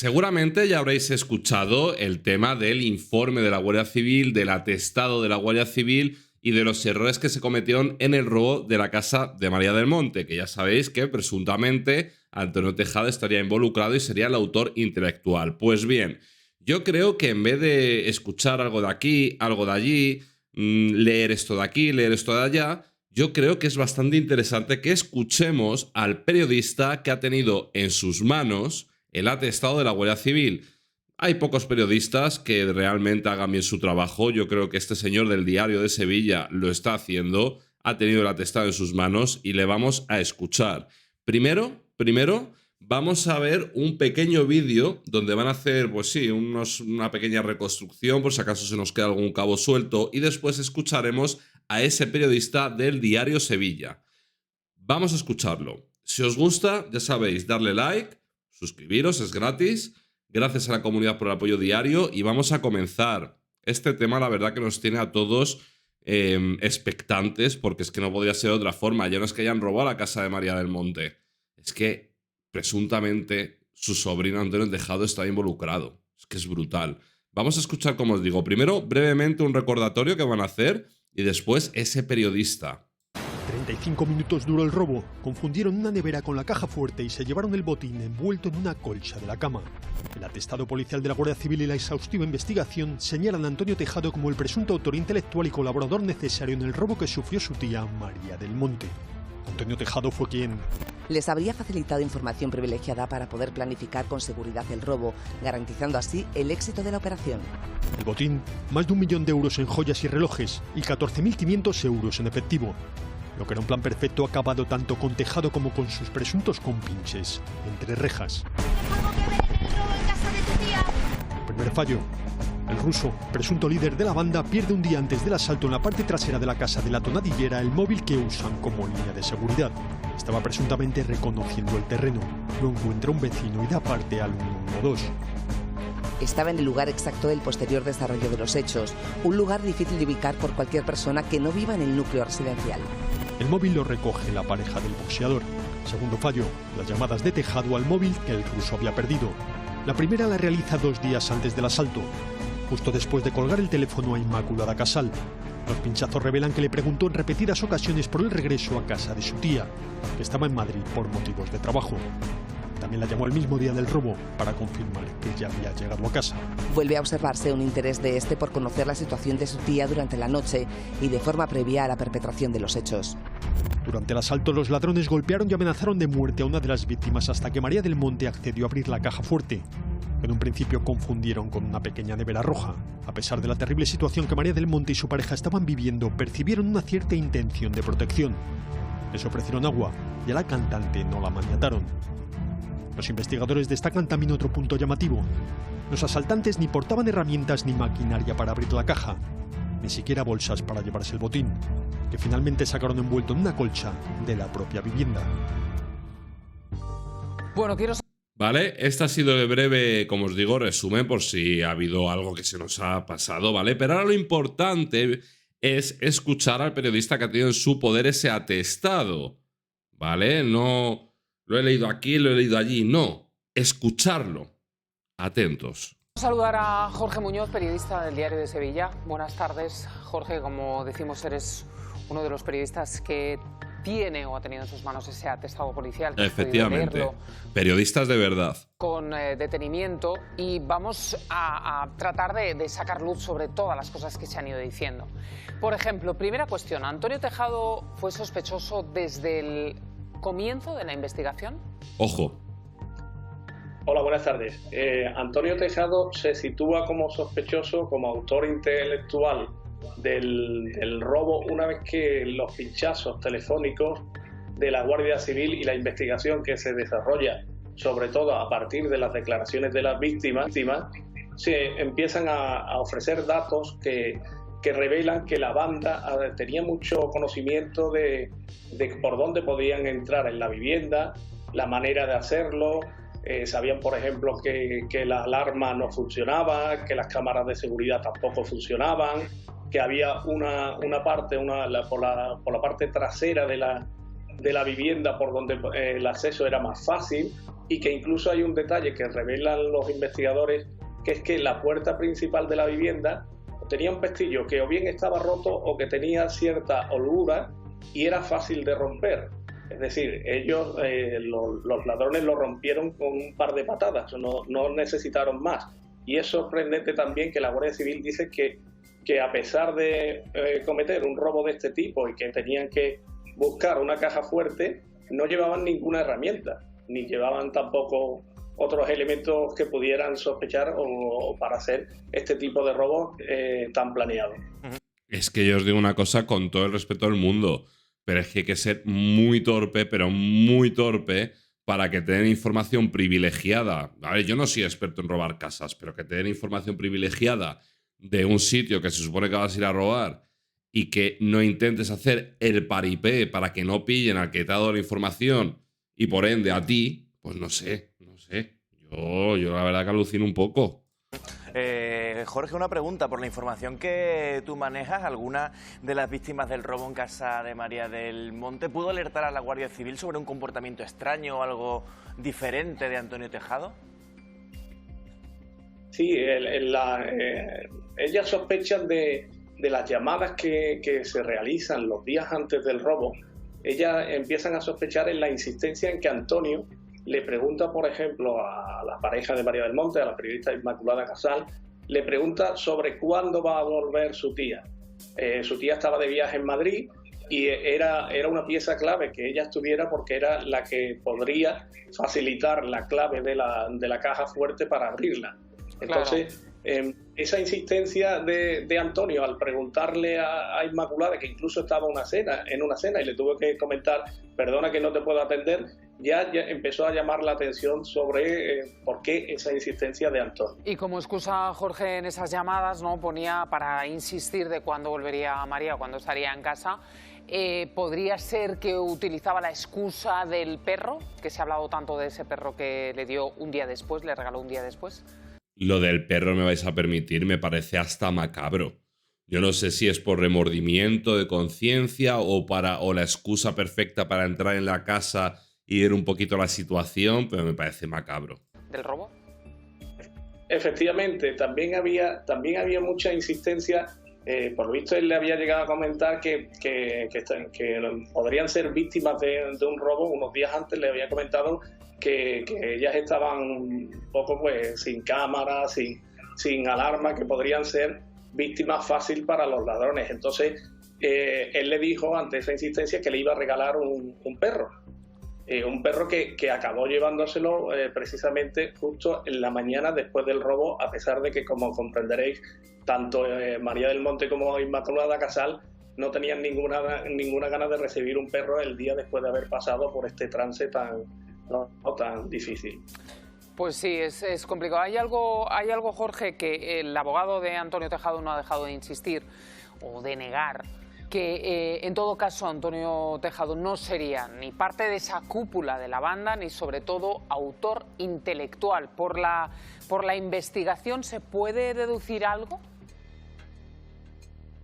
Seguramente ya habréis escuchado el tema del informe de la Guardia Civil, del atestado de la Guardia Civil y de los errores que se cometieron en el robo de la casa de María del Monte, que ya sabéis que presuntamente Antonio Tejado estaría involucrado y sería el autor intelectual. Pues bien, yo creo que en vez de escuchar algo de aquí, algo de allí, leer esto de aquí, leer esto de allá, yo creo que es bastante interesante que escuchemos al periodista que ha tenido en sus manos el atestado de la Guardia Civil. Hay pocos periodistas que realmente hagan bien su trabajo. Yo creo que este señor del Diario de Sevilla lo está haciendo, ha tenido el atestado en sus manos y le vamos a escuchar. Primero, vamos a ver un pequeño vídeo donde van a hacer, pues sí, una pequeña reconstrucción por si acaso se nos queda algún cabo suelto y después escucharemos a ese periodista del Diario Sevilla. Vamos a escucharlo. Si os gusta, ya sabéis, darle like, suscribiros, es gratis. Gracias a la comunidad por el apoyo diario y vamos a comenzar. Este tema la verdad que nos tiene a todos expectantes porque es que no podría ser de otra forma. Ya no es que hayan robado la casa de María del Monte, es que presuntamente su sobrino Antonio Tejado está involucrado. Es que es brutal. Vamos a escuchar, como os digo, primero brevemente un recordatorio que van a hacer y después ese periodista. 35 minutos duró el robo. Confundieron una nevera con la caja fuerte y se llevaron el botín envuelto en una colcha de la cama. El atestado policial de la Guardia Civil y la exhaustiva investigación señalan a Antonio Tejado como el presunto autor intelectual y colaborador necesario en el robo que sufrió su tía María del Monte. Antonio Tejado fue quien les habría facilitado información privilegiada para poder planificar con seguridad el robo, garantizando así el éxito de la operación. El botín, más de 1 millón de euros en joyas y relojes y 14.500 euros en efectivo. Lo que era un plan perfecto acabado tanto con Tejado como con sus presuntos compinches, entre rejas. Primer fallo. El ruso, presunto líder de la banda, pierde un día antes del asalto en la parte trasera de la casa de la tonadillera el móvil que usan como línea de seguridad. Estaba presuntamente reconociendo el terreno. Lo encuentra un vecino y da parte al 112. Estaba en el lugar exacto del posterior desarrollo de los hechos, un lugar difícil de ubicar por cualquier persona que no viva en el núcleo residencial. El móvil lo recoge la pareja del boxeador. Segundo fallo, las llamadas de Tejado al móvil que el ruso había perdido. La primera la realiza 2 días antes del asalto, justo después de colgar el teléfono a Inmaculada Casal. Los pinchazos revelan que le preguntó en repetidas ocasiones por el regreso a casa de su tía, que estaba en Madrid por motivos de trabajo. También la llamó el mismo día del robo para confirmar que ya había llegado a casa. Vuelve a observarse un interés de este por conocer la situación de su tía durante la noche y de forma previa a la perpetración de los hechos. Durante el asalto, los ladrones golpearon y amenazaron de muerte a una de las víctimas hasta que María del Monte accedió a abrir la caja fuerte, que en un principio confundieron con una pequeña nevera roja. A pesar de la terrible situación que María del Monte y su pareja estaban viviendo, percibieron una cierta intención de protección. Les ofrecieron agua y a la cantante no la maniataron. Los investigadores destacan también otro punto llamativo. Los asaltantes ni portaban herramientas ni maquinaria para abrir la caja, ni siquiera bolsas para llevarse el botín, que finalmente sacaron envuelto en una colcha de la propia vivienda. Bueno, Vale, este ha sido el breve, como os digo, resumen por si ha habido algo que se nos ha pasado, ¿vale? Pero ahora lo importante es escuchar al periodista que ha tenido en su poder ese atestado, ¿vale? No lo he leído aquí, lo he leído allí, no, escucharlo. Atentos. saludar a Jorge Muñoz, periodista del Diario de Sevilla. Buenas tardes, Jorge. Como decimos, eres uno de los periodistas que tiene o ha tenido en sus manos ese atestado policial. Efectivamente, periodistas de verdad. Con detenimiento, y vamos a tratar de sacar luz sobre todas las cosas que se han ido diciendo. Por ejemplo, primera cuestión, ¿Antonio Tejado fue sospechoso desde el comienzo de la investigación? Ojo. Hola, buenas tardes. Antonio Tejado se sitúa como sospechoso, como autor intelectual del robo una vez que los pinchazos telefónicos de la Guardia Civil y la investigación que se desarrolla, sobre todo a partir de las declaraciones de las víctimas, se empiezan a ofrecer datos que revelan que la banda tenía mucho conocimiento de por dónde podían entrar en la vivienda, la manera de hacerlo. Sabían, por ejemplo, que la alarma no funcionaba, que las cámaras de seguridad tampoco funcionaban, que había una parte, por la parte trasera de la vivienda por donde el acceso era más fácil, y que incluso hay un detalle que revelan los investigadores, que es que la puerta principal de la vivienda tenía un pestillo que o bien estaba roto o que tenía cierta holgura y era fácil de romper. Es decir, ellos, los ladrones lo rompieron con un par de patadas, no necesitaron más. Y es sorprendente también que la Guardia Civil dice que a pesar de cometer un robo de este tipo y que tenían que buscar una caja fuerte, no llevaban ninguna herramienta, ni llevaban tampoco otros elementos que pudieran sospechar o para hacer este tipo de robos tan planeados. Es que yo os digo una cosa con todo el respeto del mundo, pero es que hay que ser muy torpe, pero muy torpe, para que te den información privilegiada. A ver, yo no soy experto en robar casas, pero que te den información privilegiada de un sitio que se supone que vas a ir a robar y que no intentes hacer el paripé para que no pillen al que te ha dado la información y por ende a ti, pues no sé. Yo la verdad que alucino un poco. Jorge, una pregunta. Por la información que tú manejas, ¿alguna de las víctimas del robo en casa de María del Monte pudo alertar a la Guardia Civil sobre un comportamiento extraño o algo diferente de Antonio Tejado? Sí, ellas sospechan de las llamadas que se realizan los días antes del robo. Ellas empiezan a sospechar en la insistencia en que Antonio le pregunta, por ejemplo, a la pareja de María del Monte, a la periodista Inmaculada Casal, le pregunta sobre cuándo va a volver su tía. Su tía estaba de viaje en Madrid y era una pieza clave que ella estuviera porque era la que podría facilitar la clave de la caja fuerte para abrirla. Entonces, esa insistencia de Antonio al preguntarle a Inmaculada, que incluso estaba en una cena y le tuvo que comentar, perdona que no te puedo atender, ya empezó a llamar la atención sobre por qué esa insistencia de Antonio. Y como excusa, Jorge, en esas llamadas, ¿no?, ponía para insistir de cuándo volvería María, cuándo estaría en casa. ¿Podría ser que utilizaba la excusa del perro? Que se ha hablado tanto de ese perro que le dio un día después, le regaló un día después. Lo del perro, me vais a permitir, me parece hasta macabro. Yo no sé si es por remordimiento de conciencia o la excusa perfecta para entrar en la casa y ver un poquito la situación, pero me parece macabro. ¿Del robo? Efectivamente, también había mucha insistencia. Por lo visto, él le había llegado a comentar que podrían ser víctimas de un robo. Unos días antes le había comentado que ellas estaban un poco pues sin cámara, sin alarma, que podrían ser víctimas fácil para los ladrones. Entonces, él le dijo ante esa insistencia que le iba a regalar un perro. Un perro que acabó llevándoselo precisamente justo en la mañana después del robo, a pesar de que, como comprenderéis, tanto María del Monte como Inmaculada Casal no tenían ninguna gana de recibir un perro el día después de haber pasado por este trance tan difícil. Pues sí, es complicado. Hay algo, Jorge, que el abogado de Antonio Tejado no ha dejado de insistir o de negar, que en todo caso Antonio Tejado no sería ni parte de esa cúpula de la banda, ni sobre todo autor intelectual. ¿Por la investigación se puede deducir algo?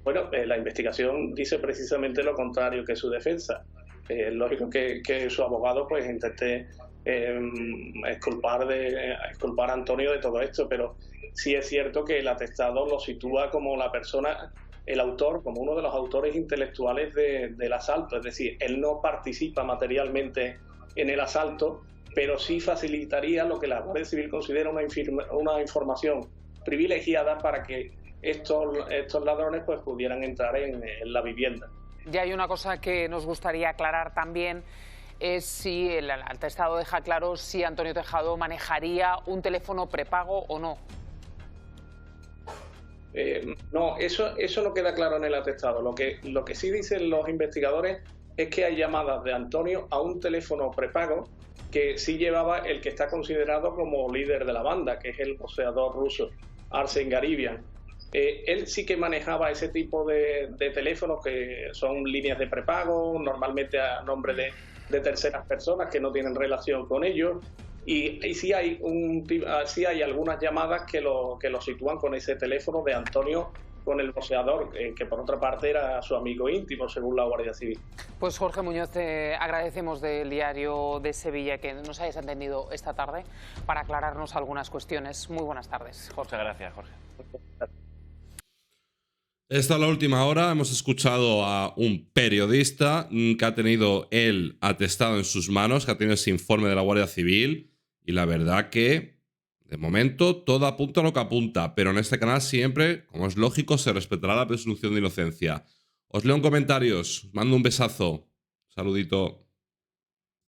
Bueno, la investigación dice precisamente lo contrario que su defensa. Es lógico que su abogado pues intente exculpar a Antonio de todo esto, pero sí es cierto que el atestado lo sitúa como la persona, el autor, como uno de los autores intelectuales del asalto. Es decir, él no participa materialmente en el asalto, pero sí facilitaría lo que la Guardia Civil considera una información privilegiada para que estos ladrones pues pudieran entrar en la vivienda. Y hay una cosa que nos gustaría aclarar también, es si el atestado deja claro si Antonio Tejado manejaría un teléfono prepago o no. No, eso no queda claro en el atestado. Lo que sí dicen los investigadores es que hay llamadas de Antonio a un teléfono prepago que sí llevaba el que está considerado como líder de la banda, que es el boxeador ruso Arsen Garibian. Él sí que manejaba ese tipo de teléfonos que son líneas de prepago, normalmente a nombre de terceras personas que no tienen relación con ellos, y sí hay algunas llamadas que lo sitúan con ese teléfono de Antonio con el boxeador, que por otra parte era su amigo íntimo, según la Guardia Civil. Pues Jorge Muñoz, te agradecemos del Diario de Sevilla que nos hayas atendido esta tarde para aclararnos algunas cuestiones. Muy buenas tardes, Jorge. Muchas gracias, Jorge. Esta es la última hora. Hemos escuchado a un periodista que ha tenido el atestado en sus manos, que ha tenido ese informe de la Guardia Civil. Y la verdad que, de momento, todo apunta a lo que apunta. Pero en este canal siempre, como es lógico, se respetará la presunción de inocencia. Os leo en comentarios. Os mando un besazo. Saludito.